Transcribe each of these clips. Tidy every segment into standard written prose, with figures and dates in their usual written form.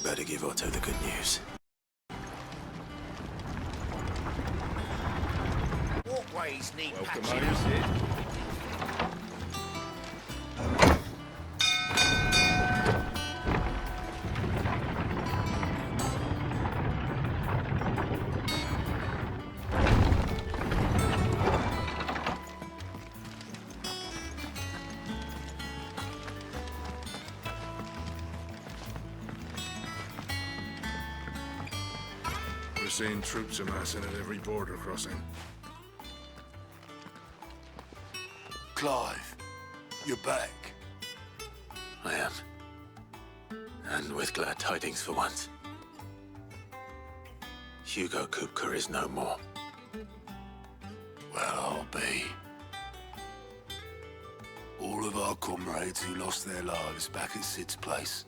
better give Otto the good news. Walkways need Welcome patching. home, Sid. We're seeing troops amassing at every border crossing. Clive, you're back. I am. And with glad tidings for once. Hugo Kupka is no more. Well, I'll be. All of our comrades who lost their lives back at Sid's place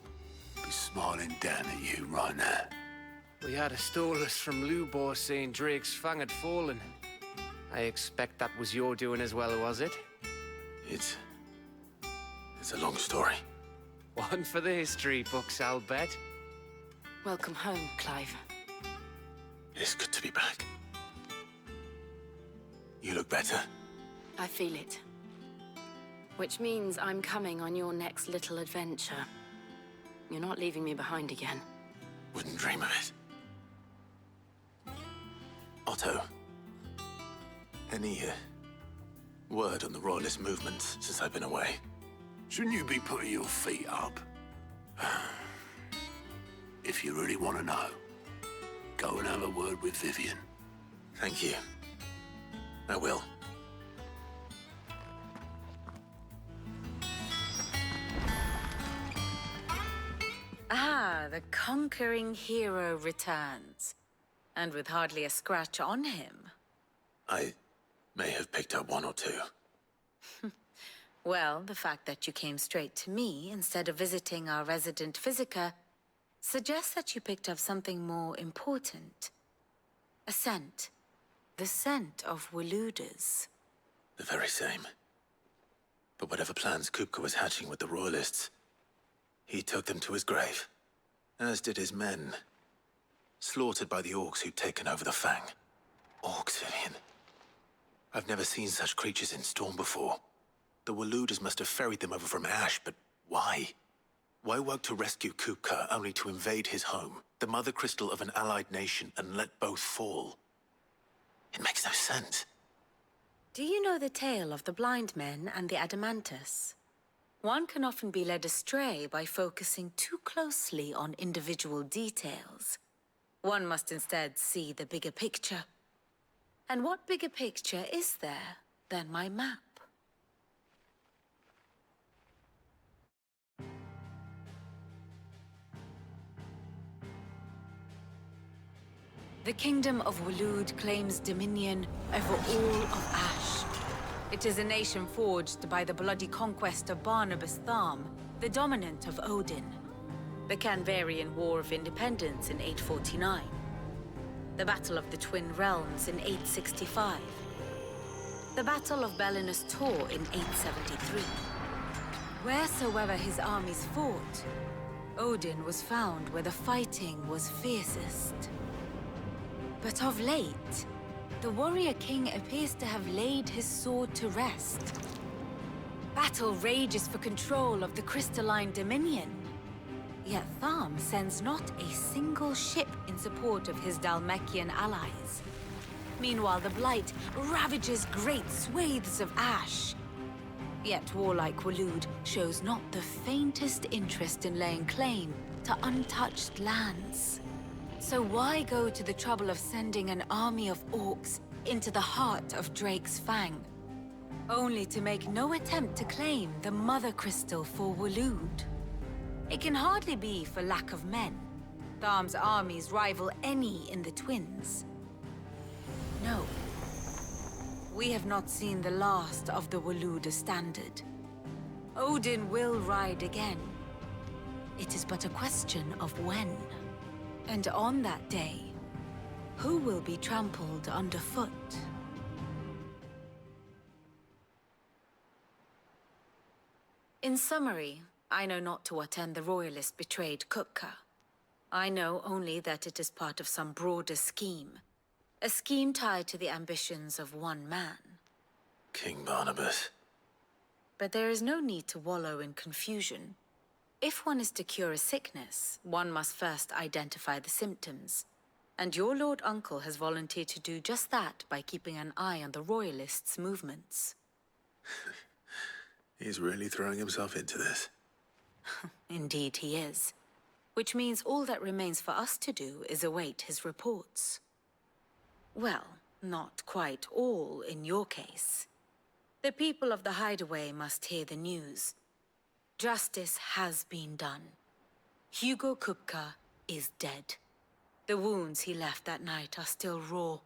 be smiling down at you right now. We had a stolus from Lubor saying Drake's fang had fallen. I expect that was your doing as well, was it? It's a long story. One for the history books, I'll bet. Welcome home, Clive. It is good to be back. You look better. I feel it. Which means I'm coming on your next little adventure. You're not leaving me behind again. Wouldn't dream of it. Otto, any word on the Royalist movements since I've been away? Shouldn't you be putting your feet up? If you really want to know, go and have a word with Vivian. Thank you. I will. Ah, the conquering hero returns. And with hardly a scratch on him. I may have picked up one or two. Well, the fact that you came straight to me instead of visiting our resident physiker suggests that you picked up something more important. A scent. The scent of Waludas. The very same. But whatever plans Kupka was hatching with the Royalists, he took them to his grave. As did his men. Slaughtered by the orcs who'd taken over the Fang. Orcs, Vivian. I've never seen such creatures in Storm before. The Waludas must have ferried them over from Ash, but why? Why work to rescue Kupka only to invade his home, the mother crystal of an allied nation, and let both fall? It makes no sense. Do you know the tale of the blind men and the Adamantus? One can often be led astray by focusing too closely on individual details. One must instead see the bigger picture. And what bigger picture is there than my map? The Kingdom of Waloed claims dominion over all of Ash. It is a nation forged by the bloody conquest of Barnabas Tharm, the dominant of Odin. The Canvarian War of Independence in 849. The Battle of the Twin Realms in 865. The Battle of Belinus Tor in 873. Wheresoever his armies fought, Odin was found where the fighting was fiercest. But of late, the warrior king appears to have laid his sword to rest. Battle rages for control of the crystalline dominion. Yet Tharm sends not a single ship in support of his Dhalmekian allies. Meanwhile, the Blight ravages great swathes of Ash. Yet warlike Waloed shows not the faintest interest in laying claim to untouched lands. So why go to the trouble of sending an army of orcs into the heart of Drake's Fang, only to make no attempt to claim the Mother Crystal for Waloed? It can hardly be for lack of men. Tharm's armies rival any in the Twins. No. We have not seen the last of the Waluda standard. Odin will ride again. It is but a question of when. And on that day, who will be trampled underfoot? In summary, I know not to what end the Royalists betrayed Kupka. I know only that it is part of some broader scheme. A scheme tied to the ambitions of one man. King Barnabas. But there is no need to wallow in confusion. If one is to cure a sickness, one must first identify the symptoms. And your Lord Uncle has volunteered to do just that by keeping an eye on the Royalists' movements. He's really throwing himself into this. Indeed he is. Which means all that remains for us to do is await his reports. Well, not quite all in your case. The people of the Hideaway must hear the news. Justice has been done. Hugo Kupka is dead. The wounds he left that night are still raw,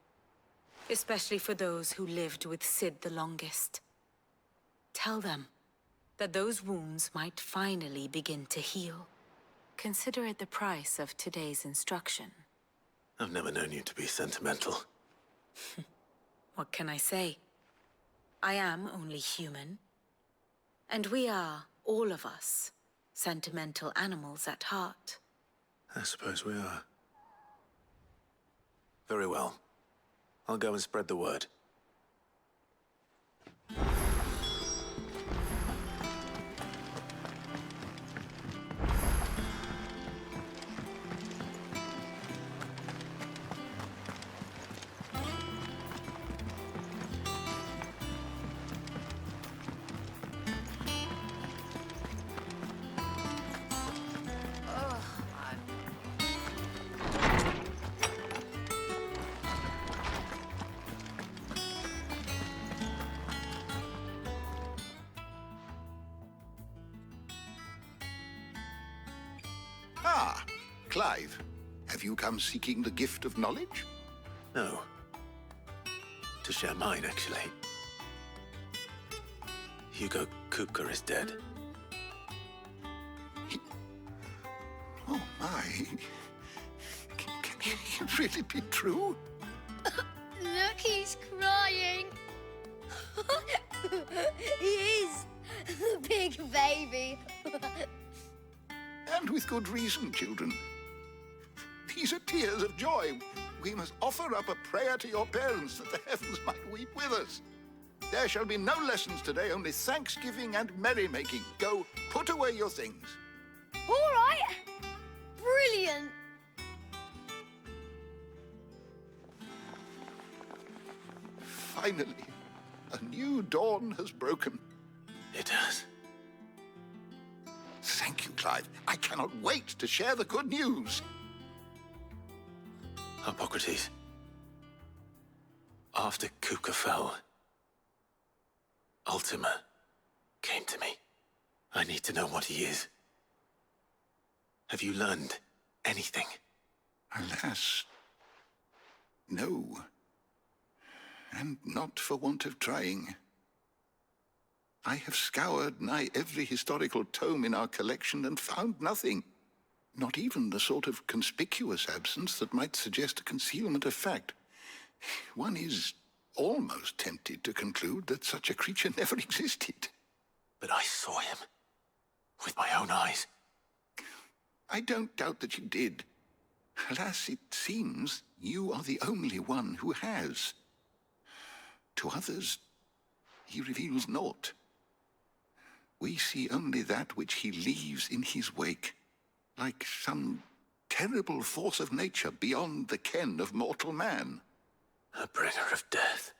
especially for those who lived with Sid the longest. Tell them that those wounds might finally begin to heal. Consider it the price of today's instruction. I've never known you to be sentimental. What can I say? I am only human. And we are, all of us, sentimental animals at heart. I suppose we are. Very well. I'll go and spread the word. Ah, Clive. Have you come seeking the gift of knowledge? No. To share mine, actually. Hugo Kupka is dead. Oh, my. Can it really be true? Look, he's crying. He is. The big baby. And with good reason, children. These are tears of joy. We must offer up a prayer to your parents that the heavens might weep with us. There shall be no lessons today, only thanksgiving and merrymaking. Go, put away your things. All right. Brilliant. Finally, a new dawn has broken. It has. Thank you, Clive. I cannot wait to share the good news. Hippocrates. After Kupka fell, Ultima came to me. I need to know what he is. Have you learned anything? Alas, no. And not for want of trying. I have scoured nigh every historical tome in our collection and found nothing. Not even the sort of conspicuous absence that might suggest a concealment of fact. One is almost tempted to conclude that such a creature never existed. But I saw him. With my own eyes. I don't doubt that you did. Alas, it seems you are the only one who has. To others, he reveals naught. We see only that which he leaves in his wake, like some terrible force of nature beyond the ken of mortal man. A bringer of death.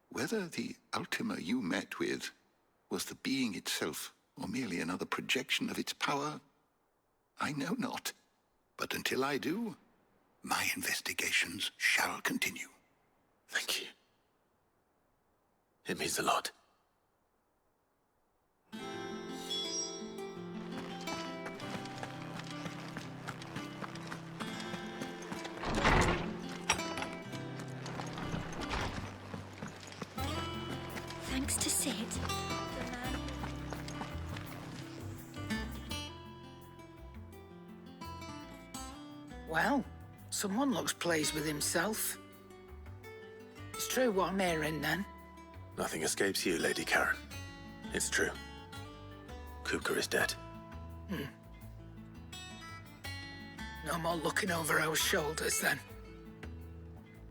Whether the Ultima you met with was the being itself, or merely another projection of its power, I know not. But until I do, my investigations shall continue. Thank you. It means a lot. Thanks to Sid. Well, someone looks pleased with himself. It's true what I'm hearing, then. Nothing escapes you, Lady Karen. It's true. Kupka is dead. No more looking over our shoulders, then.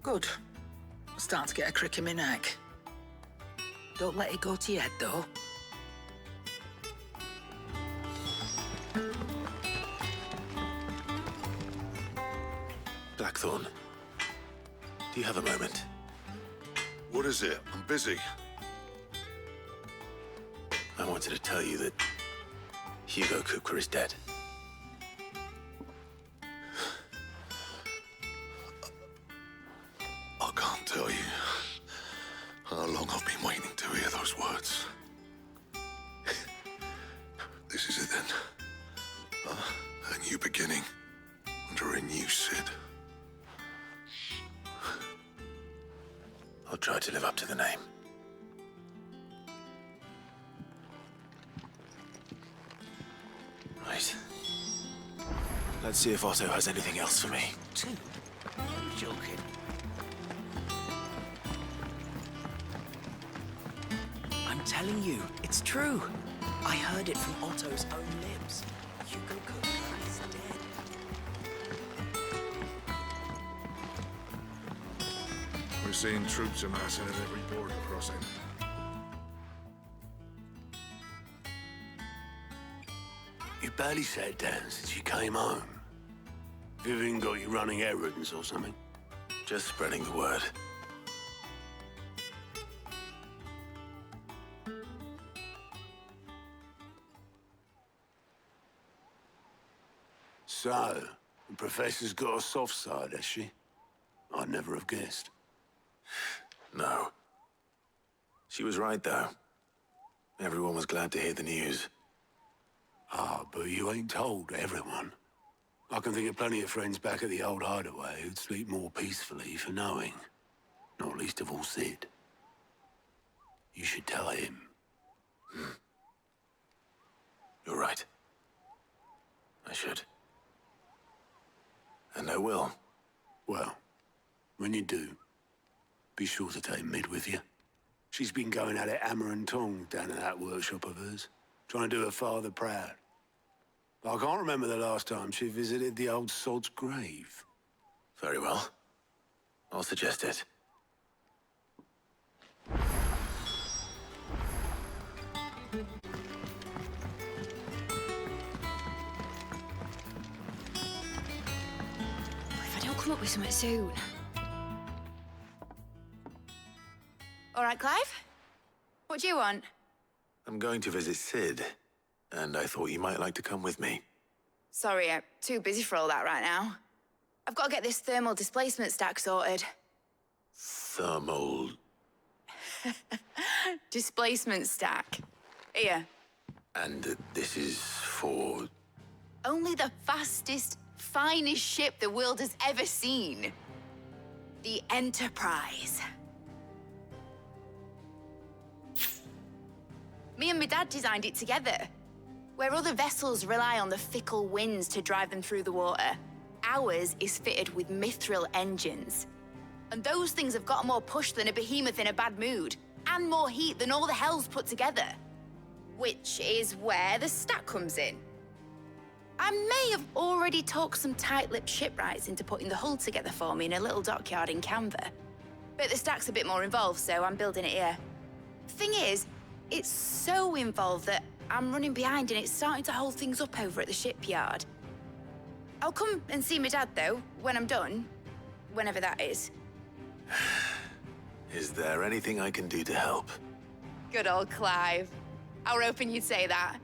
Good. I'm starting to get a crick in my neck. Don't let it go to your head, though. Blackthorn, do you have a moment? What is it? I'm busy. I wanted to tell you that Hugo Kupka is dead. I can't tell you how long I've been waiting to hear those words. This is it then. A new beginning under a new Sid. I'll try to live up to the name. Right. Let's see if Otto has anything else for me. Two? You're joking. I'm telling you, it's true. I heard it from Otto's own lips. Hugo Kupka is dead. We're seeing troops amassing at every border crossing. You barely sat down since you came home. Vivian got you running errands or something? Just spreading the word. So, the Professor's got a soft side, has she? I'd never have guessed. No. She was right, though. Everyone was glad to hear the news. Ah, but you ain't told everyone. I can think of plenty of friends back at the old hideaway who'd sleep more peacefully for knowing. Not least of all Sid. You should tell him. You're right. I should. And I will. Well, when you do, be sure to take Mid with you. She's been going at it hammer and tongs down at that workshop of hers, trying to do her father proud. But I can't remember the last time she visited the old sod's grave. Very well. I'll suggest it. If I don't come up with something soon. All right, Clive? What do you want? I'm going to visit Sid, and I thought you might like to come with me. Sorry, I'm too busy for all that right now. I've got to get this thermal displacement stack sorted. Thermal... Displacement stack. Here. And this is for... Only the fastest, finest ship the world has ever seen. The Enterprise. Me and my dad designed it together. Where other vessels rely on the fickle winds to drive them through the water, ours is fitted with mithril engines. And those things have got more push than a behemoth in a bad mood, and more heat than all the hells put together. Which is where the stack comes in. I may have already talked some tight-lipped shipwrights into putting the hull together for me in a little dockyard in Canva. But the stack's a bit more involved, so I'm building it here. Thing is, it's so involved that I'm running behind and it's starting to hold things up over at the shipyard. I'll come and see my dad, though, when I'm done. Whenever that is. Is there anything I can do to help? Good old Clive. I were hoping you'd say that.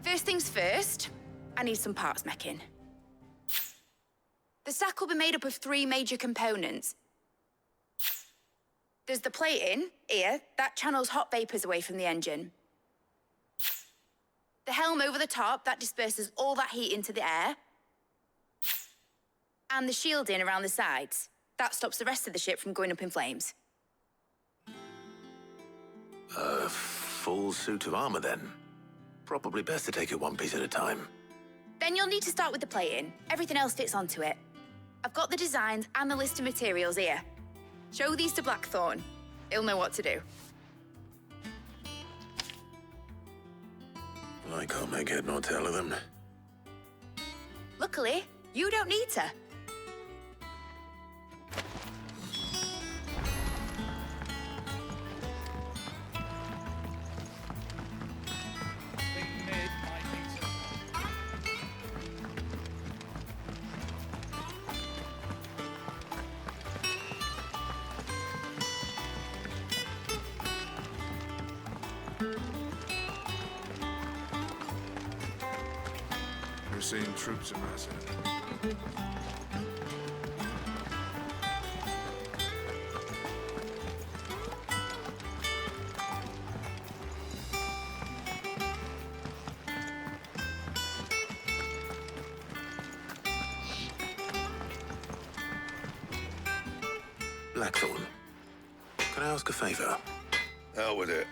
First things first, I need some parts meching. The stack will be made up of 3 major components. There's the plating, here, that channels hot vapors away from the engine. The helm over the top, that disperses all that heat into the air. And the shielding around the sides. That stops the rest of the ship from going up in flames. A full suit of armor, then. Probably best to take it one piece at a time. Then you'll need to start with the plating. Everything else fits onto it. I've got the designs and the list of materials here. Show these to Blackthorn. He'll know what to do. I can't make head nor tail of them. Luckily, You don't need to. We're seeing troops amassing. Blackthorn, can I ask a favor? Out with it.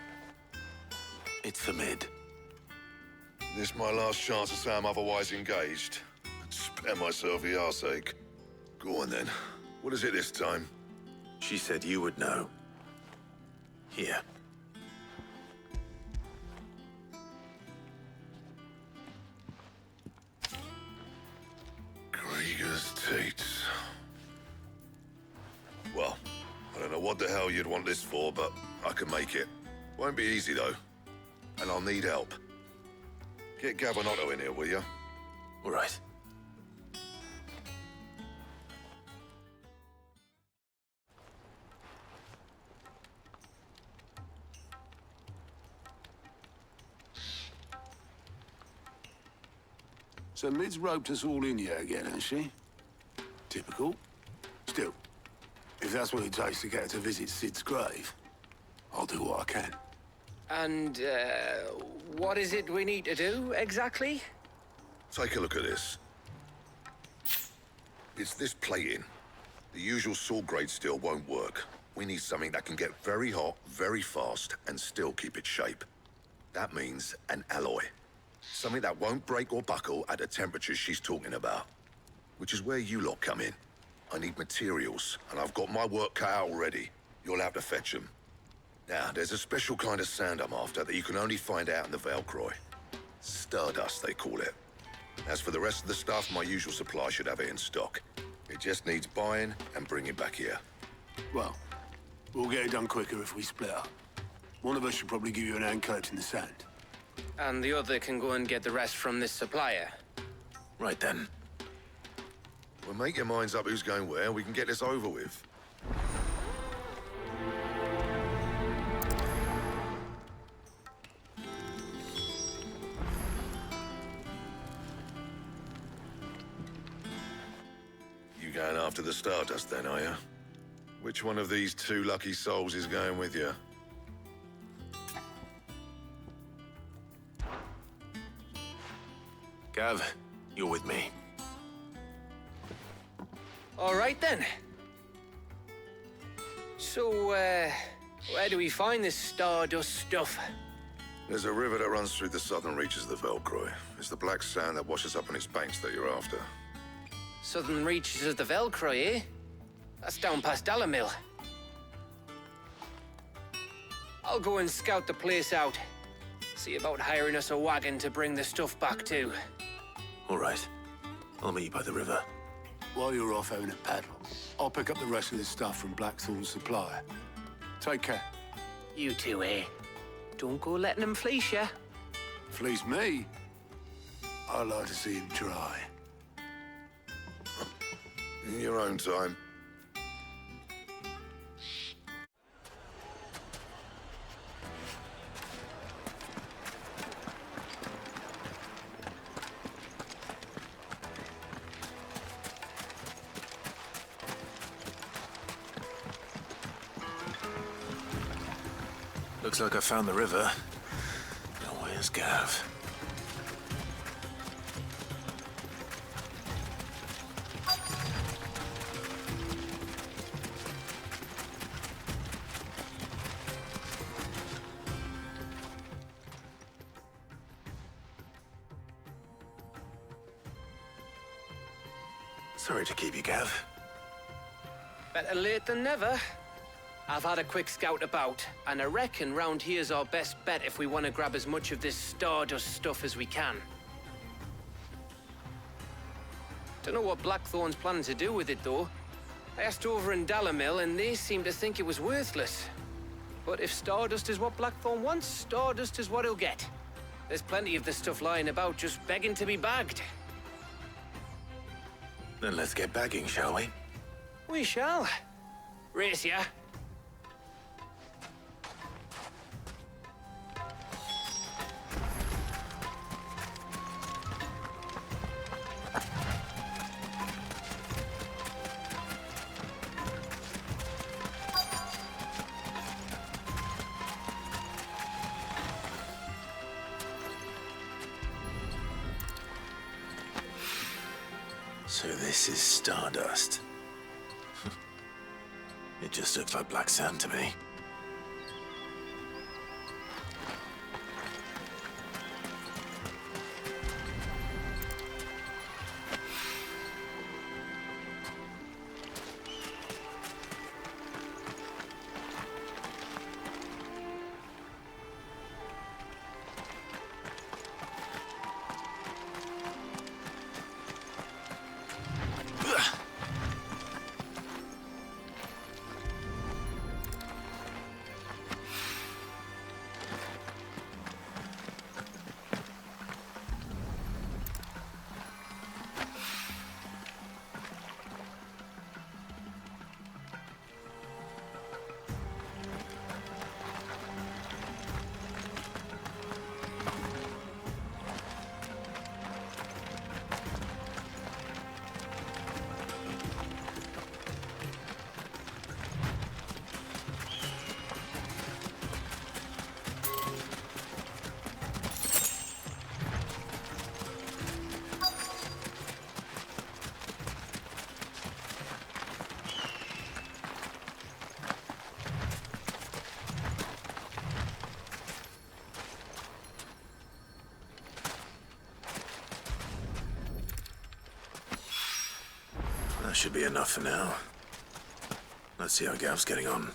It's for Mid. This my last chance to say I'm otherwise engaged. Spare myself the arseache. Go on then. What is it this time? She said you would know. Here. Krieger's Tates. Well, I don't know what the hell you'd want this for, but I can make it. Won't be easy, though. And I'll need help. Get Gabonotto in here, will you? All right. So Mid's roped us all in here again, hasn't she? Typical. Still, if that's what it takes to get her to visit Sid's grave, I'll do what I can. And, what is it we need to do, exactly? Take a look at this. It's this plating. The usual sword grade steel won't work. We need something that can get very hot, very fast, and still keep its shape. That means an alloy. Something that won't break or buckle at the temperatures she's talking about. Which is where you lot come in. I need materials, and I've got my work cut out already. You'll have to fetch them. Now, there's a special kind of sand I'm after that you can only find out in the Velcroy. Stardust, they call it. As for the rest of the stuff, my usual supply should have it in stock. It just needs buying and bringing back here. Well, we'll get it done quicker if we split up. One of us should probably give you an hand collecting the sand. And the other can go and get the rest from this supplier. Right then. Well, make your minds up who's going where, and we can get this over with. You going after the Stardust then, are you? Which one of these two lucky souls is going with you? Gav, you're with me. All right, then. So, where do we find this Stardust stuff? There's a river that runs through the southern reaches of the Velcroy. It's the black sand that washes up on its banks that you're after. Southern reaches of the Velcroy, eh? That's down past Dalamil. I'll go and scout the place out. See about hiring us a wagon to bring the stuff back to. All right. I'll meet you by the river. While you're off having a paddle, I'll pick up the rest of this stuff from Blackthorn's supplier. Take care. You two, eh? Don't go letting them fleece ya. Fleece me? I like to see him try. In your own time. Looks like I found the river. Now where's Gav? Sorry to keep you, Gav. Better late than never. I've had a quick scout about, and I reckon round here's our best bet if we want to grab as much of this Stardust stuff as we can. Don't know what Blackthorn's planning to do with it, though. I asked over in Dalamil, and they seem to think it was worthless. But if Stardust is what Blackthorn wants, Stardust is what he'll get. There's plenty of this stuff lying about, just begging to be bagged. Then let's get bagging, shall we? We shall. Race ya. So this is Stardust. It just looks like black sand to me. That should be enough for now. Let's see how Gav's getting on.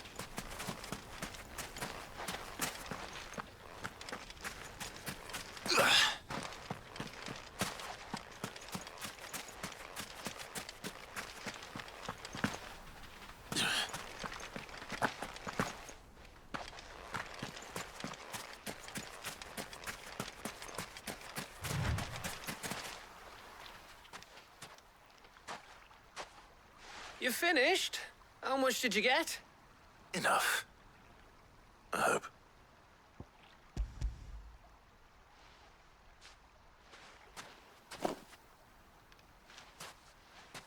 You finished? How much did you get? Enough. I hope.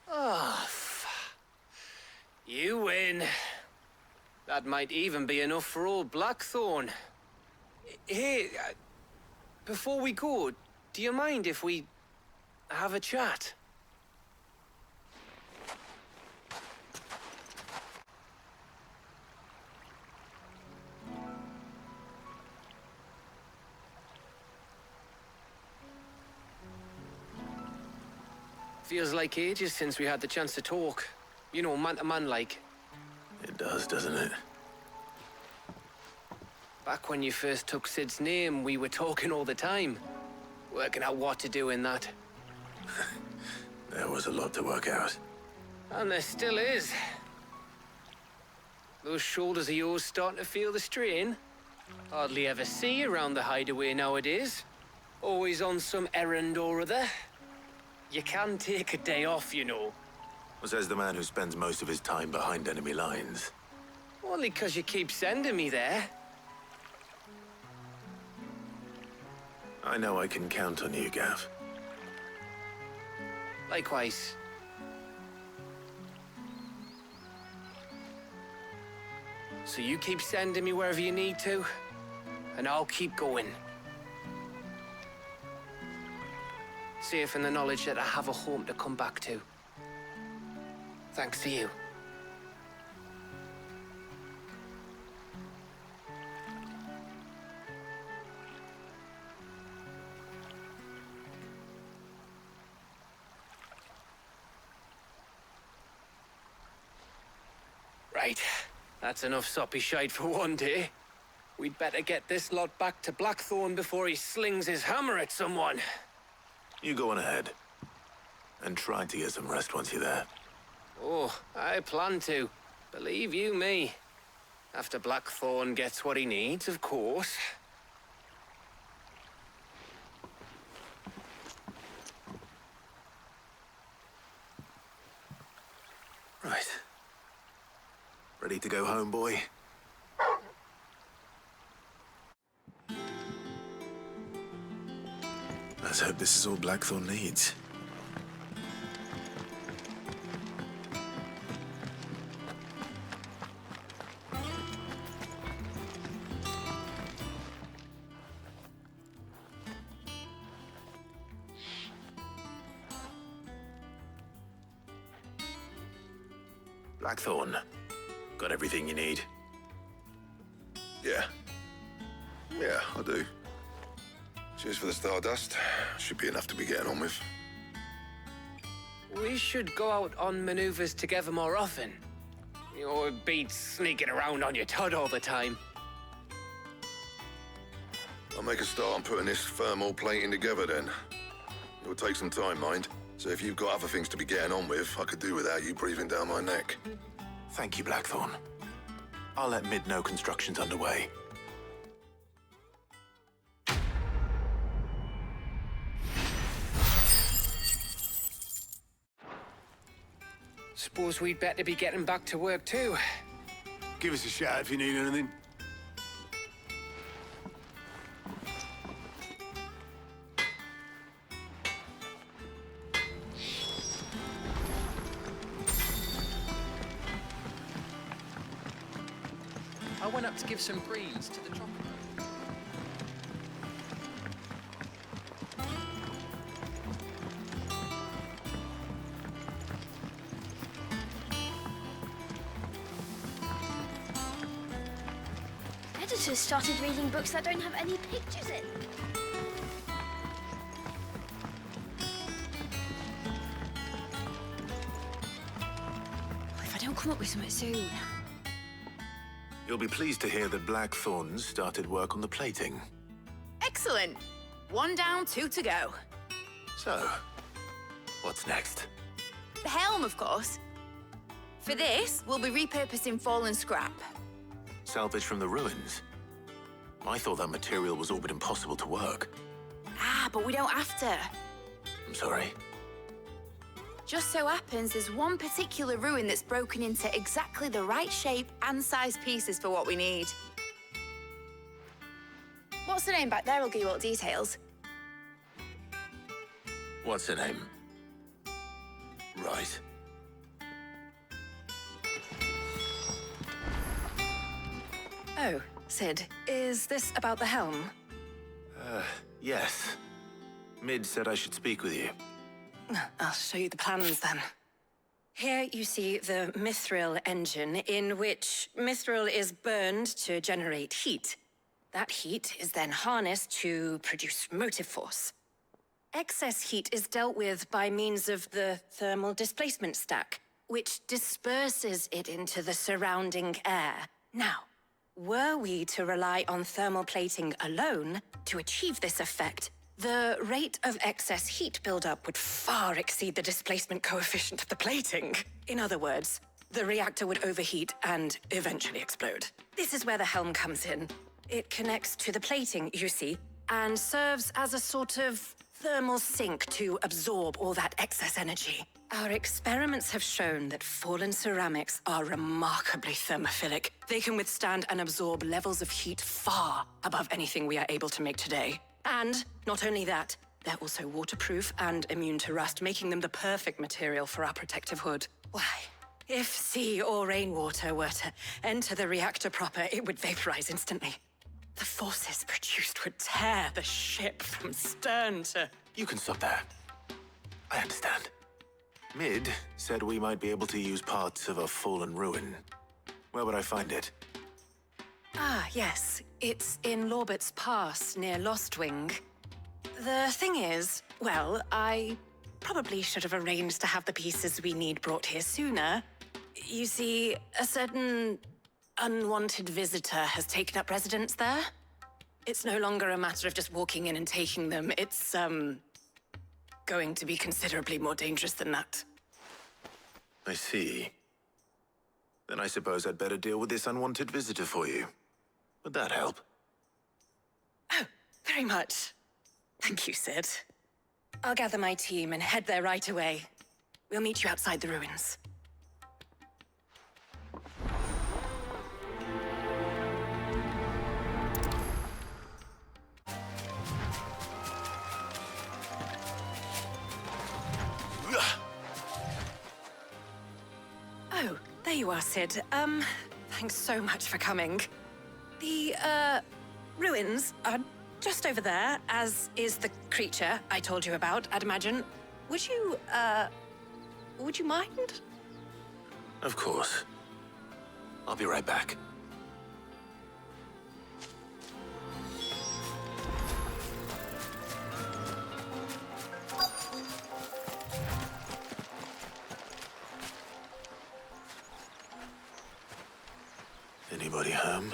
Oh, you win. That might even be enough for old Blackthorn. Hey, before we go, do you mind if we have a chat? Feels like ages since we had the chance to talk. You know, man to man like. It does, doesn't it? Back when you first took Sid's name, we were talking all the time. Working out what to do in that. There was a lot to work out. And there still is. Those shoulders of yours starting to feel the strain. Hardly ever see you around the hideaway nowadays. Always on some errand or other. You can take a day off, you know. Says the man who spends most of his time behind enemy lines. Only 'cause you keep sending me there. I know I can count on you, Gav. Likewise. So you keep sending me wherever you need to, and I'll keep going. Safe in the knowledge that I have a home to come back to. Thanks to you. Right. That's enough soppy shite for one day. We'd better get this lot back to Blackthorn before he slings his hammer at someone. You go on ahead. And try to get some rest once you're there. Oh, I plan to. Believe you me. After Blackthorn gets what he needs, of course. Right. Ready to go home, boy? Let's hope this is all Blackthorn needs. Blackthorn, got everything you need? Yeah. Yeah, I do. Cheers for the Stardust. Should be enough to be getting on with. We should go out on maneuvers together more often. Or be sneaking around on your Todd all the time. I'll make a start on putting this thermal plating together then. It'll take some time, mind. So if you've got other things to be getting on with, I could do without you breathing down my neck. Thank you, Blackthorn. I'll let Mid know construction's underway. Suppose we'd better be getting back to work too. Give us a shout if you need anything. I went up to give some greens to the chopper. Editors started reading books that don't have any pictures in. If I don't come up with something soon. You'll be pleased to hear that Blackthorn's started work on the plating. Excellent. 1 down, 2 to go. So, what's next? The helm, of course. For this, we'll be repurposing fallen scrap. Salvage from the ruins? I thought that material was all but impossible to work. Ah, but we don't have to. I'm sorry. Just so happens there's one particular ruin that's broken into exactly the right shape and size pieces for what we need. What's the name back there? I'll give you all the details. What's her name? Right. Oh, Sid, is this about the helm? Yes. Mid said I should speak with you. I'll show you the plans then. Here you see the mithril engine, in which mithril is burned to generate heat. That heat is then harnessed to produce motive force. Excess heat is dealt with by means of the thermal displacement stack, which disperses it into the surrounding air. Now, were we to rely on thermal plating alone to achieve this effect, the rate of excess heat buildup would far exceed the displacement coefficient of the plating. In other words, the reactor would overheat and eventually explode. This is where the helm comes in. It connects to the plating, you see, and serves as a sort of thermal sink to absorb all that excess energy. Our experiments have shown that fallen ceramics are remarkably thermophilic. They can withstand and absorb levels of heat far above anything we are able to make today. And not only that, they're also waterproof and immune to rust, making them the perfect material for our protective hood. Why, if sea or rainwater were to enter the reactor proper, it would vaporize instantly. The forces produced would tear the ship from stern to... You can stop there. I understand. Mid said we might be able to use parts of a fallen ruin. Where would I find it? Ah, yes. It's in Lorbert's Pass, near Lostwing. The thing is, well, I probably should have arranged to have the pieces we need brought here sooner. You see, a certain unwanted visitor has taken up residence there. It's no longer a matter of just walking in and taking them. It's, going to be considerably more dangerous than that. I see. Then I suppose I'd better deal with this unwanted visitor for you. Would that help? Oh, very much. Thank you, Sid. I'll gather my team and head there right away. We'll meet you outside the ruins. Oh, there you are, Sid. Thanks so much for coming. The, ruins are just over there, as is the creature I told you about, I'd imagine. Would you mind? Of course. I'll be right back. Anybody home?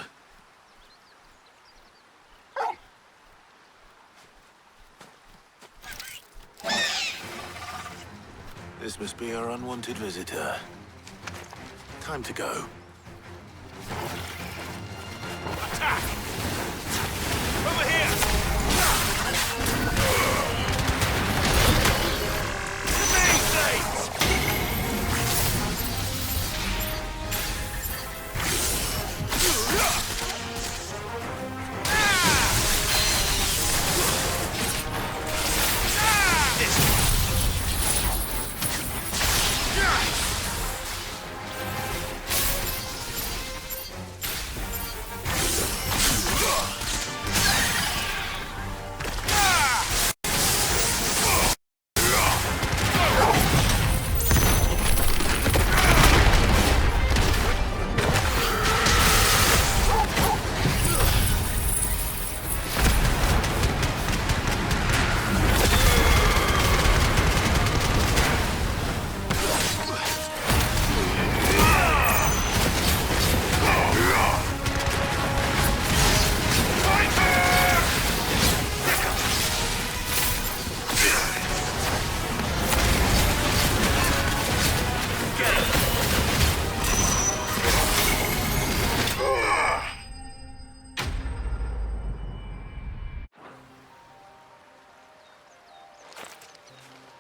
This must be our unwanted visitor. Time to go. Attack! Over here!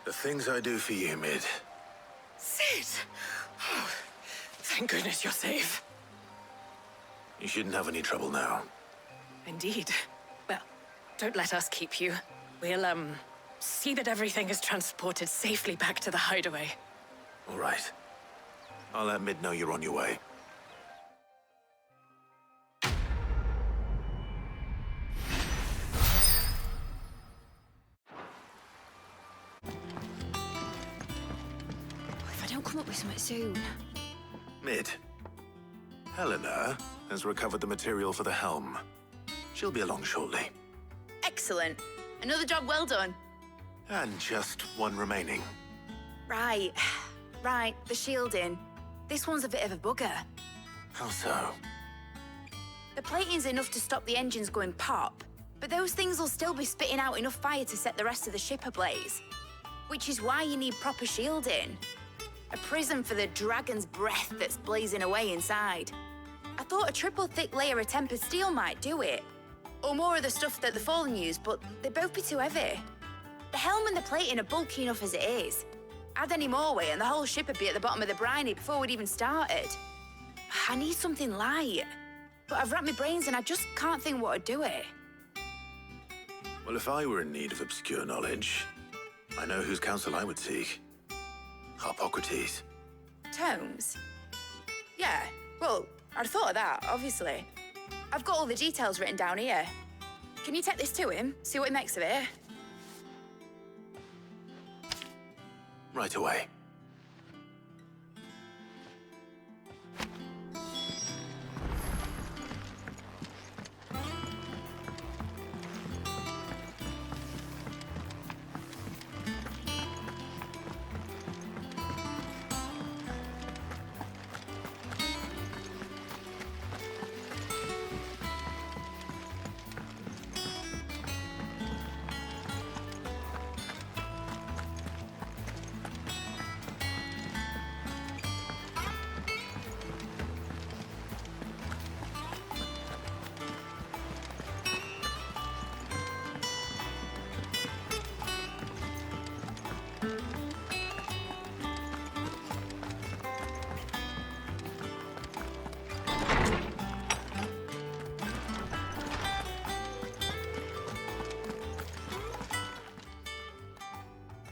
The things I do for you, Mid. Sid! Oh, thank goodness you're safe. You shouldn't have any trouble now. Indeed. Well, don't let us keep you. We'll, see that everything is transported safely back to the hideaway. All right. I'll let Mid know you're on your way. If I don't come up with something soon. Mid. Helena has recovered the material for the helm. She'll be along shortly. Excellent. Another job well done. And just one remaining. Right. Right, the shielding. This one's a bit of a bugger. How so? The plating's enough to stop the engines going pop, but those things will still be spitting out enough fire to set the rest of the ship ablaze. Which is why you need proper shielding. A prism for the dragon's breath that's blazing away inside. I thought a triple thick layer of tempered steel might do it. Or more of the stuff that the Fallen use, but they'd both be too heavy. The helm and the plating are bulky enough as it is. Add any more weight and the whole ship would be at the bottom of the briny before we'd even started. I need something light. But I've racked my brains and I just can't think what would do it. Well, if I were in need of obscure knowledge, I know whose counsel I would seek. Harpocrates. Tomes? Yeah, well, I'd thought of that, obviously. I've got all the details written down here. Can you take this to him, see what he makes of it? Right away.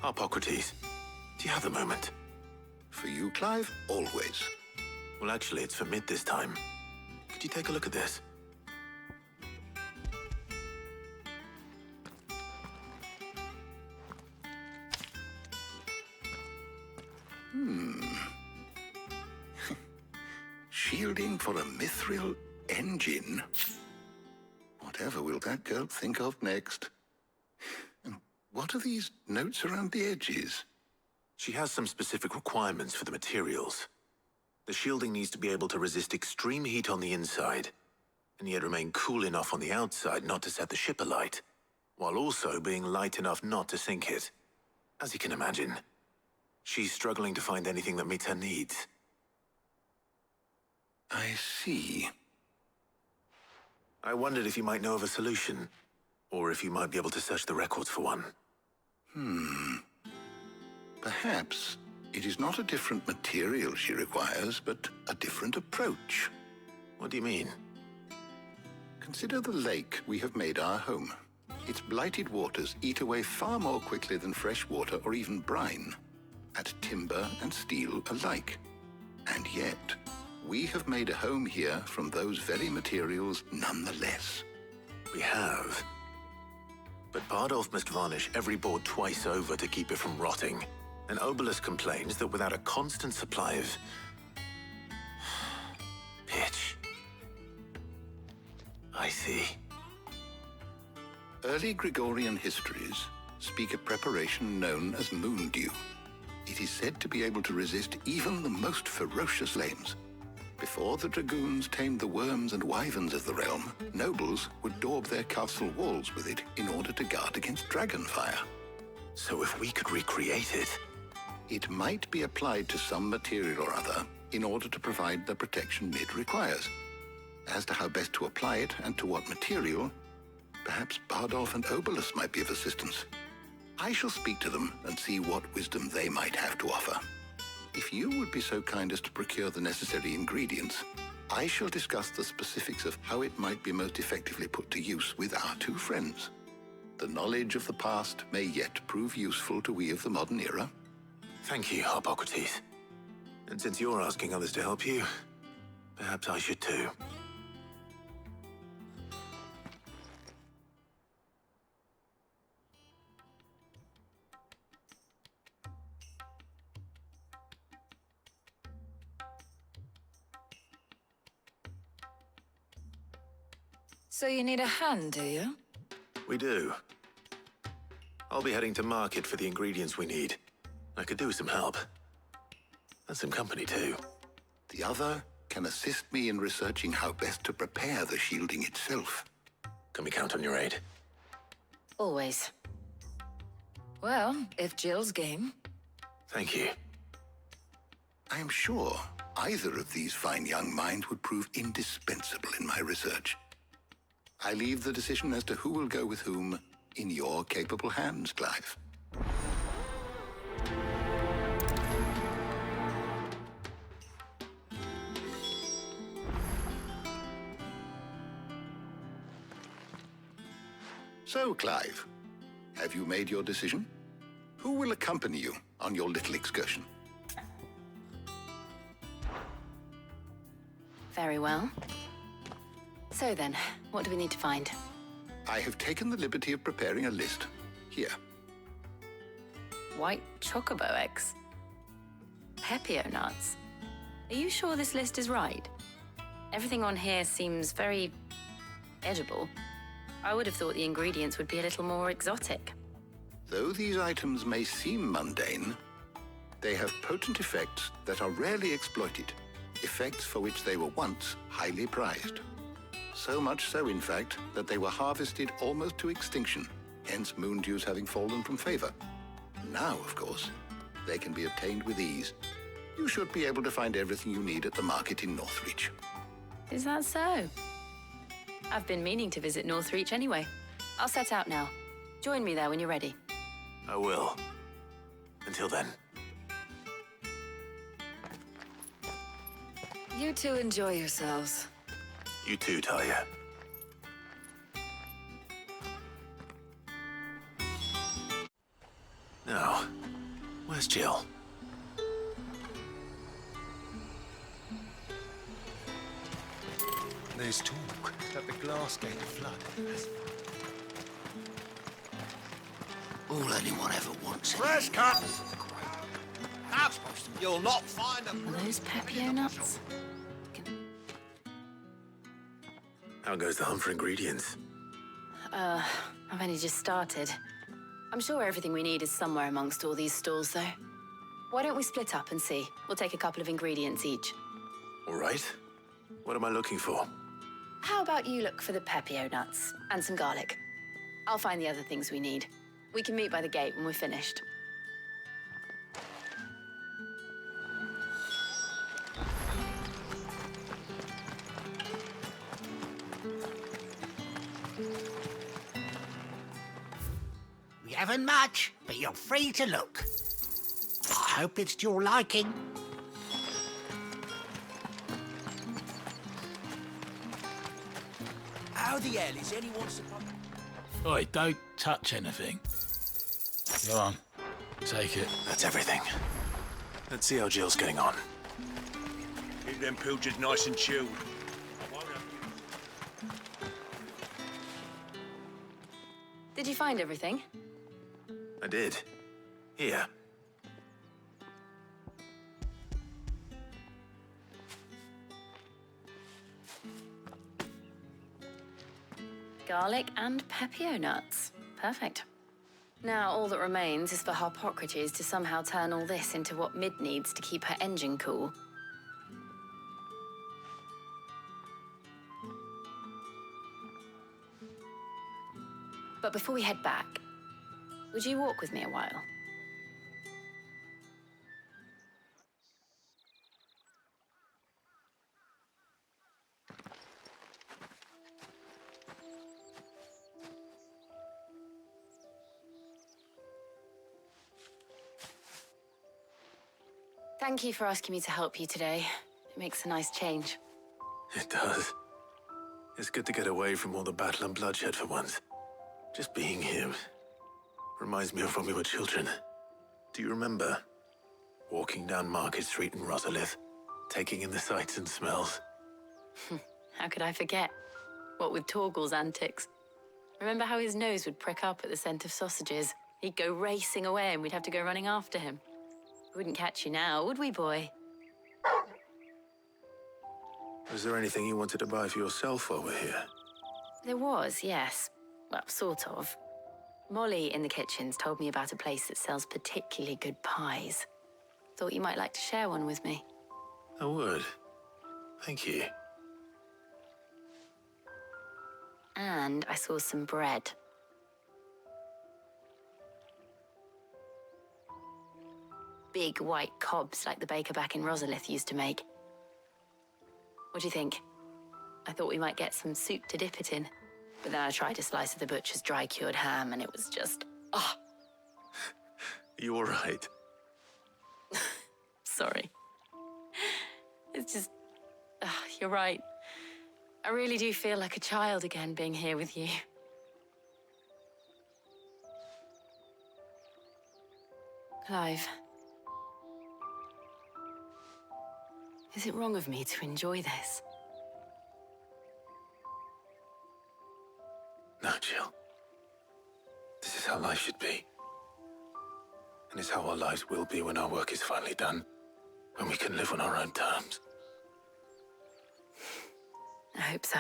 Harpocrates, do you have the moment? For you, Clive, always. Well, actually, it's for mid this time. Could you take a look at this? Shielding for a mithril engine. Whatever will that girl think of next? And what are these notes around the edges? She has some specific requirements for the materials. The shielding needs to be able to resist extreme heat on the inside, and yet remain cool enough on the outside not to set the ship alight, while also being light enough not to sink it. As you can imagine, she's struggling to find anything that meets her needs. I see. I wondered if you might know of a solution, or if you might be able to search the records for one. Perhaps it is not a different material she requires, but a different approach. What do you mean? Consider the lake we have made our home. Its blighted waters eat away far more quickly than fresh water or even brine, at timber and steel alike. And yet, we have made a home here from those very materials nonetheless. We have. But Bardolph must varnish every board twice over to keep it from rotting. And Obelus complains that without a constant supply of pitch. I see. Early Gregorian histories speak of preparation known as moon dew. It is said to be able to resist even the most ferocious flames. Before the dragoons tamed the worms and wyverns of the realm, nobles would daub their castle walls with it in order to guard against dragon fire. So if we could recreate it... It might be applied to some material or other in order to provide the protection Mid requires. As to how best to apply it and to what material, perhaps Bardolph and Obelus might be of assistance. I shall speak to them and see what wisdom they might have to offer. If you would be so kind as to procure the necessary ingredients, I shall discuss the specifics of how it might be most effectively put to use with our two friends. The knowledge of the past may yet prove useful to we of the modern era. Thank you, Harpocrates. And since you're asking others to help you, perhaps I should too. So you need a hand, do you? We do. I'll be heading to market for the ingredients we need. I could do with some help. And some company, too. The other can assist me in researching how best to prepare the shielding itself. Can we count on your aid? Always. Well, if Jill's game. Thank you. I am sure either of these fine young minds would prove indispensable in my research. I leave the decision as to who will go with whom in your capable hands, Clive. So, Clive, have you made your decision? Who will accompany you on your little excursion? Very well. So then, what do we need to find? I have taken the liberty of preparing a list. Here. White chocobo eggs. Pepio nuts. Are you sure this list is right? Everything on here seems very edible. I would have thought the ingredients would be a little more exotic. Though these items may seem mundane, they have potent effects that are rarely exploited, effects for which they were once highly prized. So much so, in fact, that they were harvested almost to extinction, hence moon dews having fallen from favor. Now, of course, they can be obtained with ease. You should be able to find everything you need at the market in Northreach. Is that so? I've been meaning to visit Northreach anyway. I'll set out now. Join me there when you're ready. I will. Until then. You two enjoy yourselves. You too, Talia. Now, Where's Jill? There's talk that the glass gate flood has... All anyone ever wants. Fresh cut! You'll not find them. Are those Pepio nuts? How goes the hunt for ingredients? I've only just started. I'm sure everything we need is somewhere amongst all these stalls, though. Why don't we split up and see? We'll take a couple of ingredients each. All right. What am I looking for? How about you look for the Pepio nuts and some garlic? I'll find the other things we need. We can meet by the gate when we're finished. We haven't much, but you're free to look. I hope it's to your liking. How the hell is anyone supposed... Oi, don't touch anything. Go on, take it. That's everything. Let's see how Jill's getting on. Keep them pilchards nice and chilled. Did you find everything? I did. Here. Garlic and Pepio nuts. Perfect. Now, all that remains is for Harpocrates to somehow turn all this into what Mid needs to keep her engine cool. But before we head back, would you walk with me a while? Thank you for asking me to help you today. It makes a nice change. It does. It's good to get away from all the battle and bloodshed for once. Just being here reminds me of when we were children. Do you remember? Walking down Market Street in Rosalith, taking in the sights and smells. How could I forget? What with Torgal's antics. Remember how his nose would prick up at the scent of sausages? He'd go racing away and we'd have to go running after him. We wouldn't catch you now, would we, boy? Was there anything you wanted to buy for yourself while we're here? There was, yes. Well, sort of. Molly in the kitchens told me about a place that sells particularly good pies. Thought you might like to share one with me. I would. Thank you. And I saw some bread. Big white cobs like the baker back in Rosalith used to make. What do you think? I thought we might get some soup to dip it in. But then I tried a slice of the butcher's dry-cured ham and it was just... oh! You all right? Sorry. It's just... you're right. I really do feel like a child again being here with you. Clive. Is it wrong of me to enjoy this? No, Jill. This is how life should be. And it's how our lives will be when our work is finally done. When we can live on our own terms. I hope so.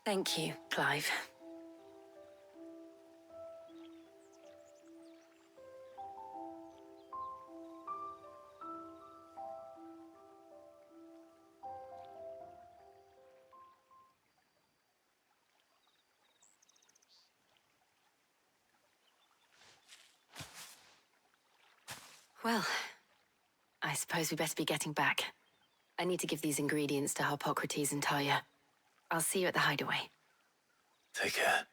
Thank you, Clive. Well, I suppose we best be getting back. I need to give these ingredients to Harpocrates and Talia. I'll see you at the hideaway. Take care.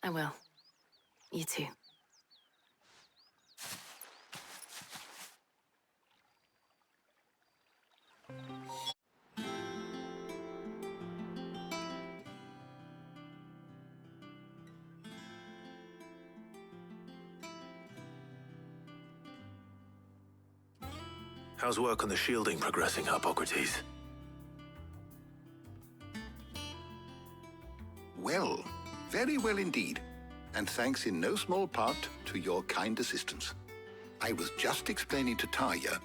I will. You too. How's work on the shielding progressing, Hippocrates? Well, very well indeed. And thanks in no small part to your kind assistance. I was just explaining to Tarja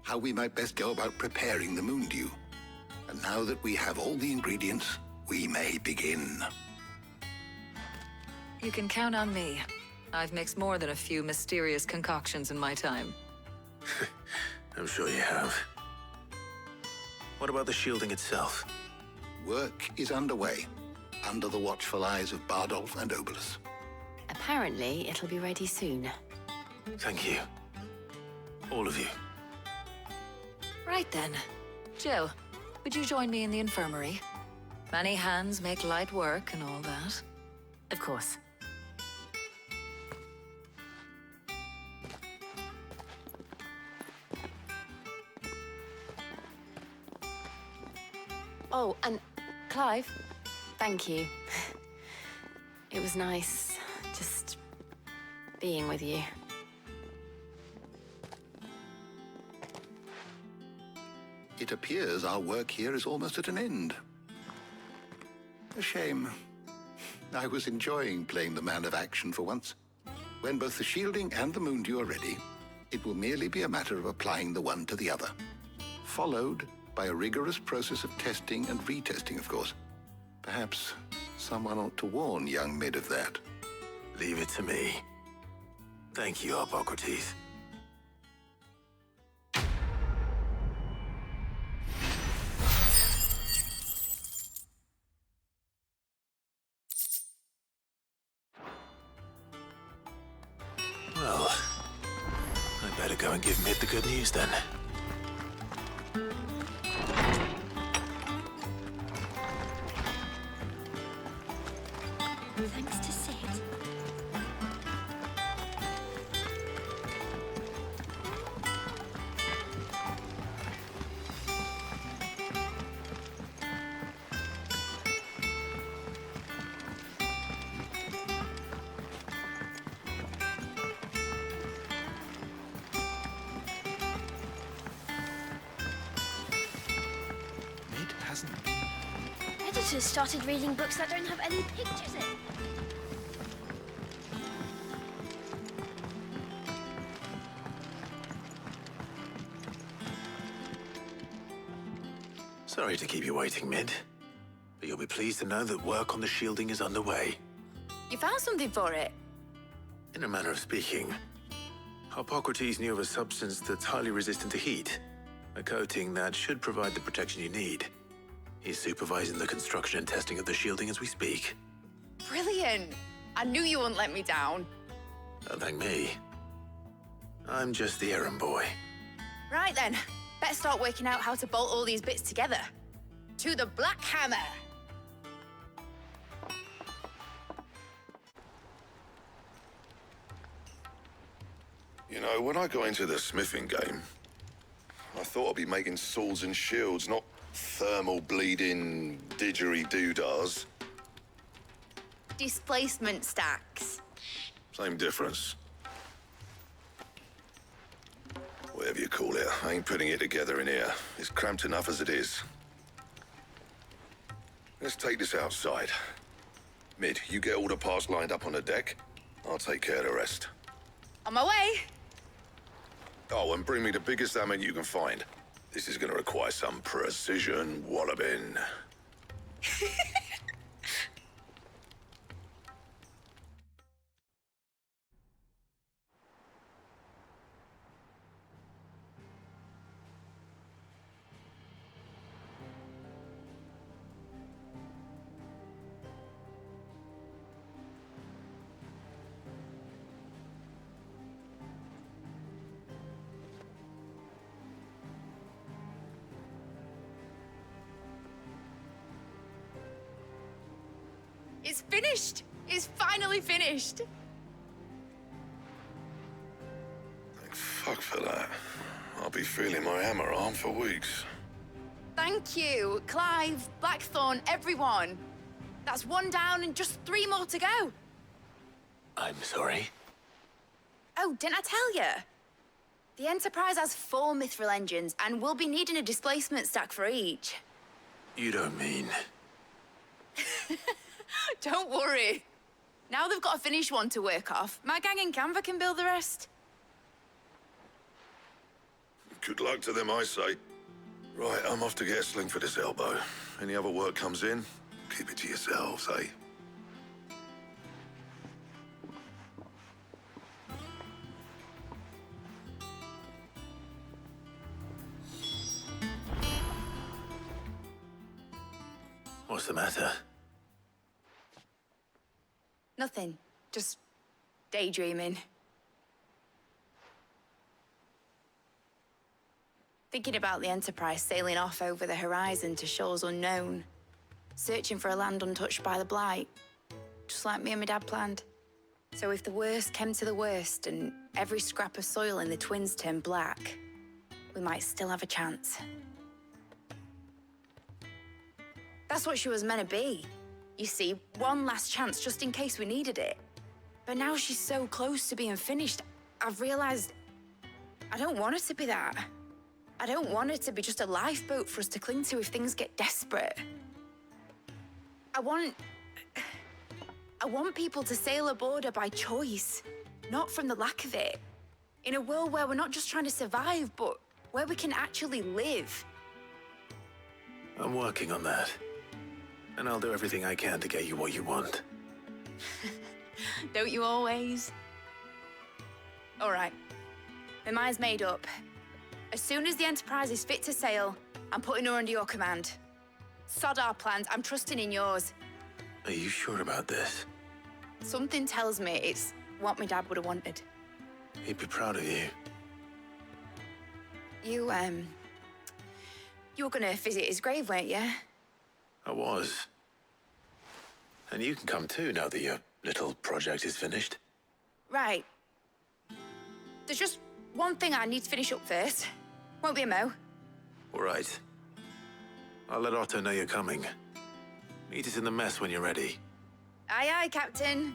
how we might best go about preparing the Moondew. And now that we have all the ingredients, we may begin. You can count on me. I've mixed more than a few mysterious concoctions in my time. I'm sure you have. What about the shielding itself? Work is underway, under the watchful eyes of Bardolph and Obolus. Apparently, it'll be ready soon. Thank you. All of you. Right then. Jill, would you join me in the infirmary? Many hands make light work and all that. Of course. Oh, and Clive, thank you. It was nice just being with you. It appears our work here is almost at an end. A shame. I was enjoying playing the man of action for once. When both the shielding and the Moondew are ready, it will merely be a matter of applying the one to the other. Followed by a rigorous process of testing and retesting, of course. Perhaps someone ought to warn young Mid of that. Leave it to me. Thank you, Hippocrates. Well, I better go and give Mid the good news then. Thanks to Sid. Mid hasn't... Editors started reading books that don't have any pictures in. Sorry to keep you waiting, Mid. But you'll be pleased to know that work on the shielding is underway. You found something for it? In a manner of speaking, Hippocrates knew of a substance that's highly resistant to heat. A coating that should provide the protection you need. He's supervising the construction and testing of the shielding as we speak. Brilliant! I knew you wouldn't let me down. Don't thank me. I'm just the errand boy. Right then, better start working out how to bolt all these bits together. To the Black Hammer! You know, when I got into the smithing game, I thought I'd be making swords and shields, not thermal bleeding didgeridoo-dahs. Displacement stacks. Same difference. Whatever you call it, I ain't putting it together in here. It's cramped enough as it is. Let's take this outside. Mid, you get all the parts lined up on the deck. I'll take care of the rest. On my way! Oh, and bring me the biggest hammer you can find. This is gonna require some precision walloping. It's finished! It's finally finished! Thank fuck for that. I'll be feeling my hammer arm for weeks. Thank you, Clive, Blackthorn, everyone. That's one down and just 3 more to go. I'm sorry. Oh, didn't I tell you? The Enterprise has 4 mithril engines, and we'll be needing a displacement stack for each. You don't mean... Don't worry. Now they've got a finished one to work off. My gang in Canva can build the rest. Good luck to them, I say. Right, I'm off to get a sling for this elbow. Any other work comes in, keep it to yourselves, eh? What's the matter? Nothing. Just daydreaming. Thinking about the Enterprise sailing off over the horizon to shores unknown. Searching for a land untouched by the Blight. Just like me and my dad planned. So if the worst came to the worst and every scrap of soil in the Twins turned black, we might still have a chance. That's what she was meant to be. You see, one last chance just in case we needed it. But now she's so close to being finished, I've realized I don't want her to be that. I don't want her to be just a lifeboat for us to cling to if things get desperate. I want people to sail aboard her by choice, not from the lack of it. In a world where we're not just trying to survive, but where we can actually live. I'm working on that. And I'll do everything I can to get you what you want. Don't you always? All right. My mind's made up. As soon as the Enterprise is fit to sail, I'm putting her under your command. Sod our plans, I'm trusting in yours. Are you sure about this? Something tells me it's what my dad would have wanted. He'd be proud of you. You were gonna visit his grave, weren't you? I was. And you can come too now that your little project is finished. Right. There's just one thing I need to finish up first. Won't be a mo. All right. I'll let Otto know you're coming. Meet us in the mess when you're ready. Aye, aye, Captain.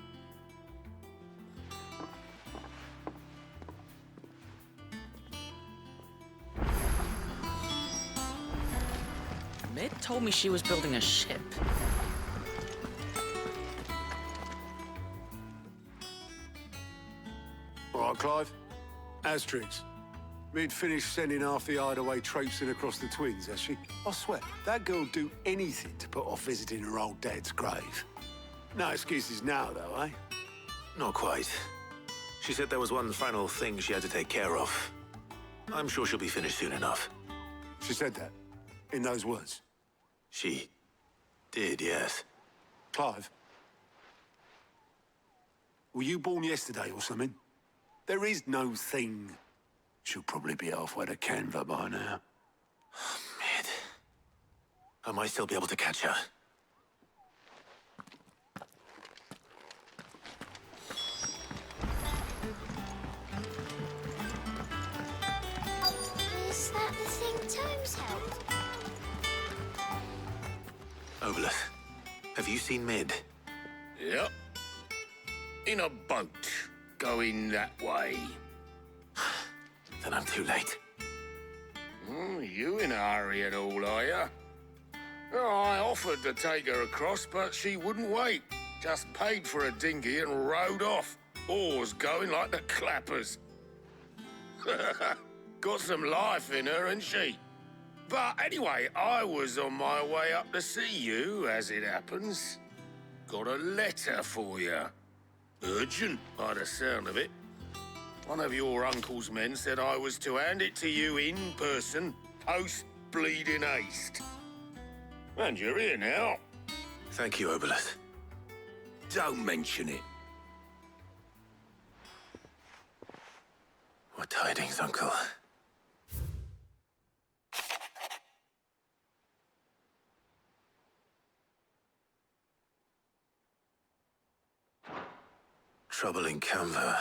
Mid told me she was building a ship. All right, Clive. Asterix. Mid finished sending half the hideaway traipsing across the Twins, has she? I swear, that girl'd do anything to put off visiting her old dad's grave. No excuses now, though, eh? Not quite. She said there was one final thing she had to take care of. I'm sure she'll be finished soon enough. She said that? In those words? She did, yes. Clive? Were you born yesterday or something? There is no thing. She'll probably be halfway to Canva by now. Mid. I might still be able to catch her. Is that the thing Tomes held? Obolus, have you seen Mid? Yep. In a boat, going that way. Then I'm too late. You in a hurry at all, are you? Oh, I offered to take her across, but she wouldn't wait. Just paid for a dinghy and rowed off. Oars going like the clappers. Got some life in her, ain't she? But anyway, I was on my way up to see you, as it happens. Got a letter for you. Urgent, by the sound of it. One of your uncle's men said I was to hand it to you in person, post-bleeding haste. And you're here now. Thank you, Obolus. Don't mention it. What tidings, Uncle? Trouble in Canva.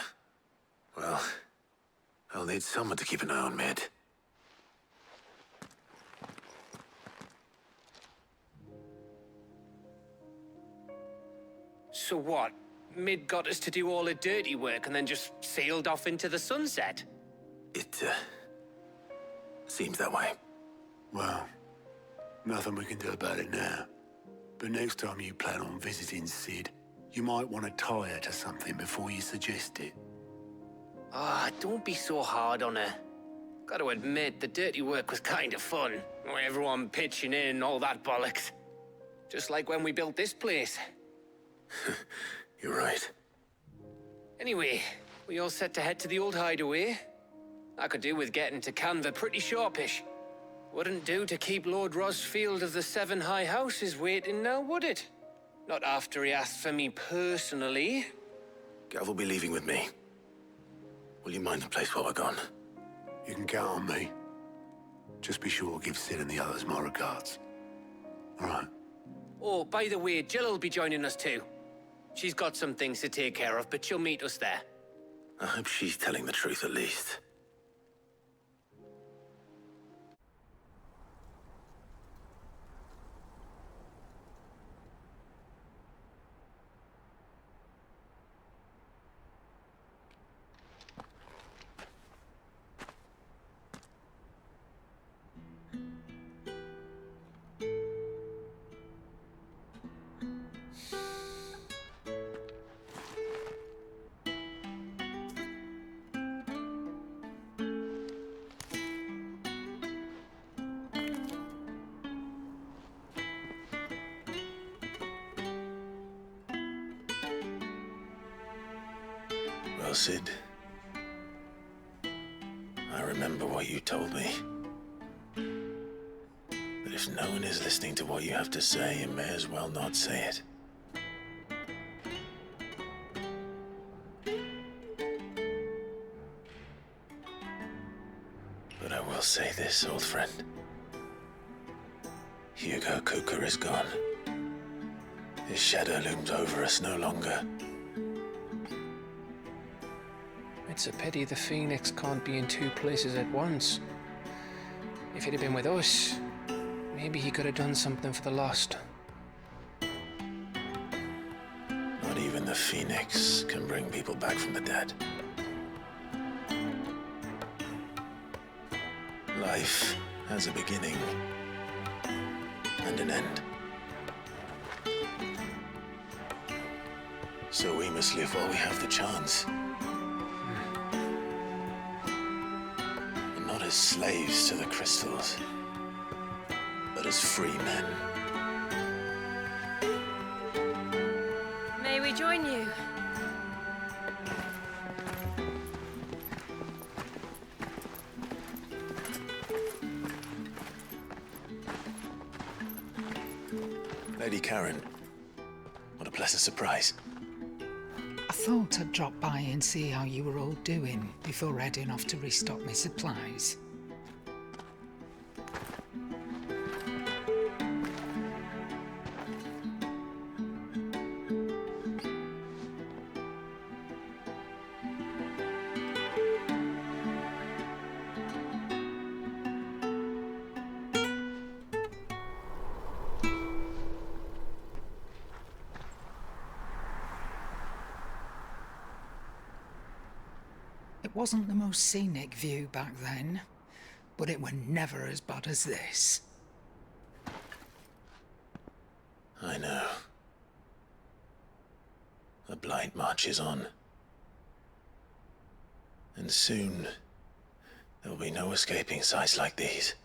Well, I'll need someone to keep an eye on Mid. So what? Mid got us to do all the dirty work and then just sailed off into the sunset? It, seems that way. Well, nothing we can do about it now. But next time you plan on visiting Sid, you might want to tie her to something before you suggest it. Ah, don't be so hard on her. Got to admit, the dirty work was kind of fun. Everyone pitching in and all that bollocks. Just like when we built this place. You're right. Anyway, we all set to head to the old hideaway. I could do with getting to Canva pretty sharpish. Wouldn't do to keep Lord Rosfield of the Seven High Houses waiting now, would it? Not after he asked for me personally. Gav will be leaving with me. Will you mind the place while we're gone? You can count on me. Just be sure to give Sid and the others my regards. All right. Oh, by the way, Jill will be joining us too. She's got some things to take care of, but she'll meet us there. I hope she's telling the truth at least. Well, Sid, I remember what you told me. But if no one is listening to what you have to say, you may as well not say it. But I will say this, old friend. Hugo Cooker is gone. His shadow looms over us no longer. It's a pity the Phoenix can't be in two places at once. If he'd have been with us, maybe he could have done something for the lost. Not even the Phoenix can bring people back from the dead. Life has a beginning and an end. So we must live while we have the chance. And not as slaves to the crystals, but as free men. May we join you? Lady Karen, what a pleasant surprise. I thought I'd drop by and see how you were all doing before heading off to restock my supplies. It wasn't the most scenic view back then, but it were never as bad as this. I know. The blight marches on. And soon, there will be no escaping sights like these.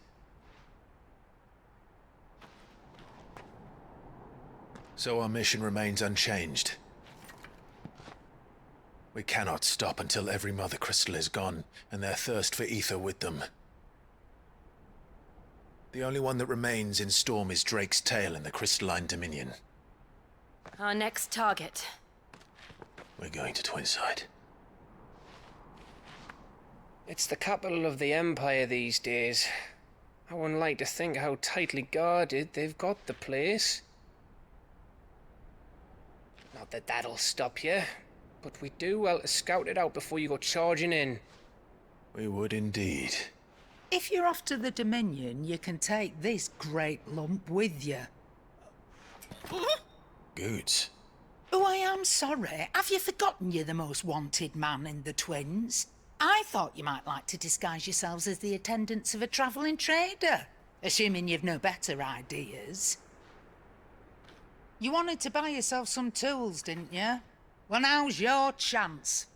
So our mission remains unchanged. We cannot stop until every Mother Crystal is gone, and their thirst for ether with them. The only one that remains in Storm is Drake's tail in the Crystalline Dominion. Our next target. We're going to Twinside. It's the capital of the Empire these days. I wouldn't like to think how tightly guarded they've got the place. Not that that'll stop you, but we do well to scout it out before you go charging in. We would indeed. If you're off to the Dominion, you can take this great lump with you. Goods. Oh, I am sorry. Have you forgotten you're the most wanted man in the Twins? I thought you might like to disguise yourselves as the attendants of a travelling trader, assuming you've no better ideas. You wanted to buy yourself some tools, didn't you? Well, now's your chance.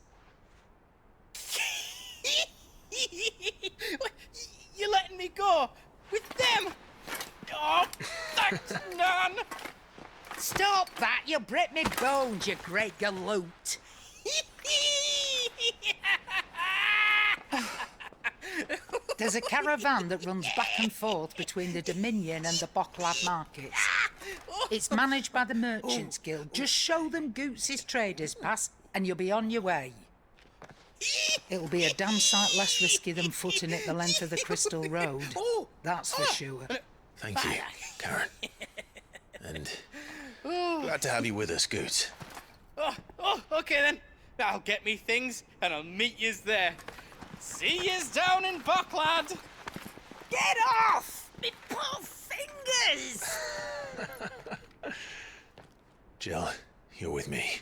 You're letting me go? With them? Oh, thanks, Nan! Stop that! You'll break me bones, you great galoot! There's a caravan that runs back and forth between the Dominion and the Bocklad markets. It's managed by the Merchants Guild. Just show them Goots' traders pass and you'll be on your way. It'll be a damn sight less risky than footing it the length of the Crystal Road. That's for sure. Thank you, Karen. And glad to have you with us, Goots. Okay then. I'll get me things and I'll meet yous there. See yous down in Bocklad. Get off! Me poor fingers! Jill, you're with me.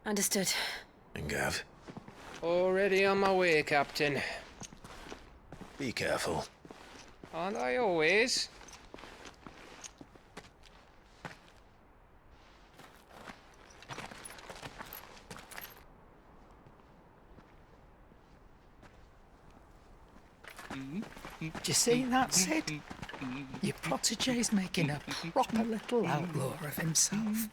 Understood. And Gav, Already on my way, Captain. be careful. Aren't I always? Do you see that, Sid? Your protege's making a proper little outlaw of himself.